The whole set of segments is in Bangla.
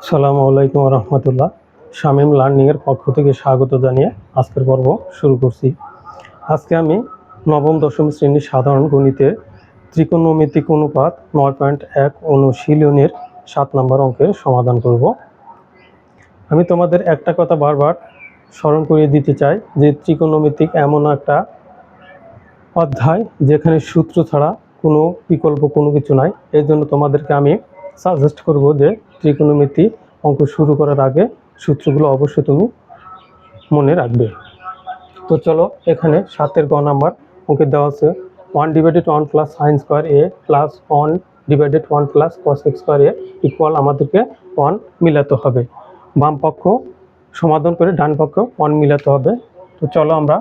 আসসালামু আলাইকুম রহমতুল্লাহ। শামীম লার্নিংয়ের পক্ষ থেকে স্বাগত জানিয়ে আজকের পর্ব শুরু করছি। আজকে আমি নবম দশম শ্রেণীর সাধারণ গণিতের ত্রিকোণমিতিক অনুপাত 9.1 অনুশীলনের 7 নম্বর অঙ্কের সমাধান করব। আমি তোমাদের একটা কথা বারবার স্মরণ করিয়ে দিতে চাই যে ত্রিকোণমিতিক এমন একটা অধ্যায় যেখানে সূত্র ছাড়া কোনো বিকল্প কোনো কিছু নাই। এর জন্য তোমাদেরকে আমি সাজেস্ট করব যে ত্রিকোণমিতি অঙ্ক শুরু করার আগে সূত্রগুলো অবশ্যই তুমি মনে রাখবে। তো চলো, এখানে 7-এর গ নাম্বার অঙ্কে দেওয়া আছে 1/1 plus sine square A plus 1/1 plus cos X square A equal আমাদেরকে 1 মিলাতে হবে। বাম পক্ষ সমাধান করে ডান পক্ষ 1 মিলাতে হবে। তো চলো আমরা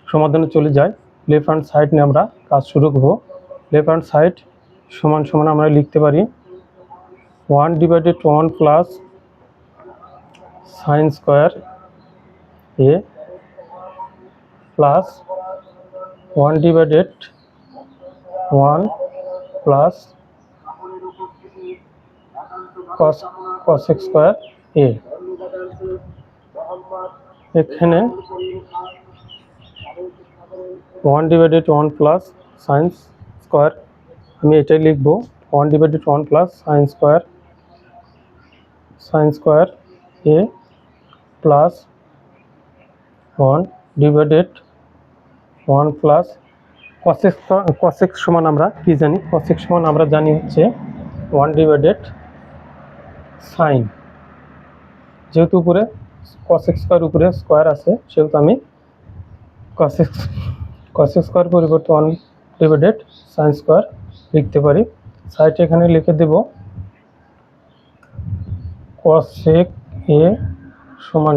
সমাধানে চলে যাই। লেফট হ্যান্ড সাইড নিয়ে আমরা কাজ শুরু করব। লেফট হ্যান্ড সাইড সমান সমান আমরা লিখতে পারি 1/1 plus sine square A plus 1/1 plus cos X square A. এখানে 1/1 প্লাস সাইন স্কোয়ার আমি এটাই লিখব 1/1 plus sine square A plus 1/1 plus cos X সমান আমরা কি জানি? কস এক্স সমান আমরা জানি হচ্ছে 1/1 সাইন, যেহেতু উপরে কস এক্স স্কোয়ার উপরে স্কোয়ার আছে সেহেতু আমি কস এক্স স্কোয়ার পরিবর্তে 1/1 সাইন স্কোয়ার লিখতে পারি। সাইড এখানে লিখে দেব কস এক্স এ সমান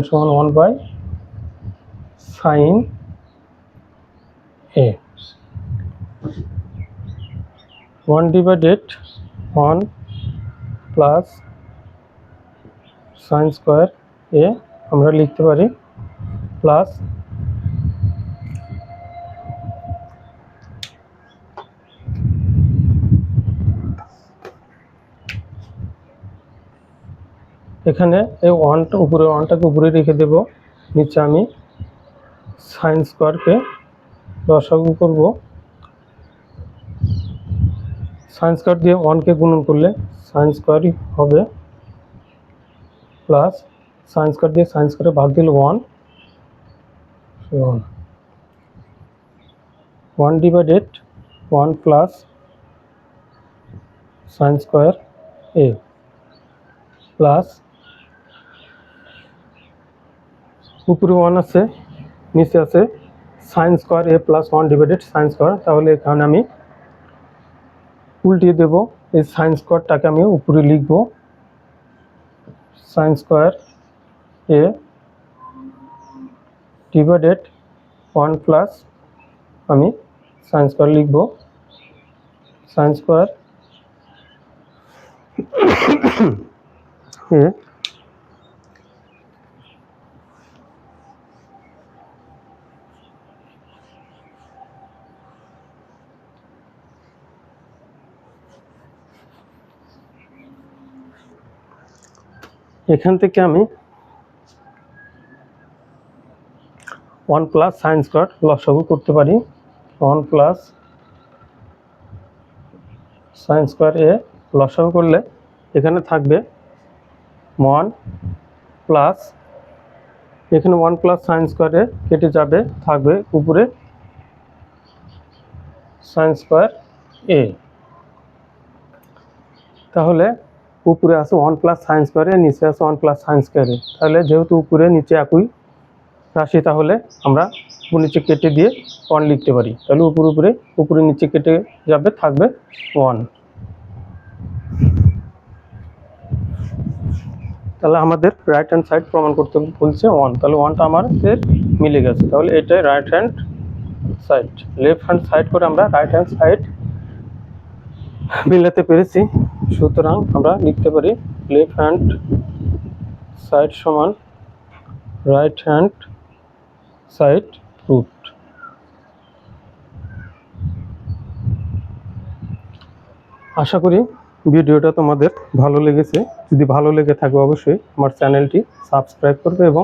1/sin এ। 1/1 প্লাস সাইন স্কোয়ার এ আমরা লিখতে পারি প্লাস এখানে এই ওয়ানটাকে উপরে রেখে দেব। নিচে আমি সাইন স্কোয়ারকে লসাগু করব। সাইন স্কোয়ার দিয়ে 1কে গুণন করলে সাইন স্কোয়ারই হবে প্লাস সাইন স্কোয়ার দিয়ে সাইন স্কোয়ারে ভাগ দিলে 1/1 plus sine square A plus উপরে 1 আছে নিচে আছে sign square A plus 1/sin square. তাহলে এখানে আমি উল্টিয়ে দেব, এই সাইন স্কোয়ারটাকে আমি উপরে লিখব সাইন স্কোয়ার এ ডিভাইডেড 1 প্লাস আমি সাইন স্কোয়ার লিখব সাইন স্কোয়ার এ এখান থেকে আমি 1 প্লাস সাইন স্কোয়ার লসাগু করতে পারি। 1 প্লাস সাইন স্কোয়ার এ লসাগু করলে এখানে থাকবে 1 প্লাস এখানে 1 প্লাস সাইন স্কোয়ারে কেটে যাবে, থাকবে উপরে সাইন স্কোয়ার এ। তাহলে উপরে আছে 1 প্লাস সাইন স্কোয়ারে, নিচে আছে 1 প্লাস সাইন স্কোয়ারে। তাহলে যেহেতু উপরে নিচে একই রাশি তাহলে আমরা নিচে কেটে দিয়ে 1 লিখতে পারি। তাহলে উপরে নিচে কেটে যাবে, থাকবে 1। তাহলে আমাদের রাইট হ্যান্ড সাইড প্রমাণ করতে বলছে 1, তাহলে 1টা আমাদের মিলে গেছে। তাহলে এটাই right hand side. Left hand side করে আমরা রাইট হ্যান্ড সাইড মিলাতে পেরেছি। সুতরাং আমরা লিখতে পারি লেফট হ্যান্ড সাইড সমান রাইট হ্যান্ড সাইড রুট। আশা করি ভিডিওটা তোমাদের ভালো লেগেছে। যদি ভালো লেগে থাকে অবশ্যই আমার চ্যানেলটি সাবস্ক্রাইব করবে এবং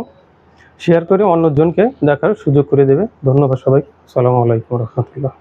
শেয়ার করে অন্যজনকে দেখার সুযোগ করে দেবে। ধন্যবাদ সবাই। আসসালামু আলাইকুম রহমতুল্লাহ।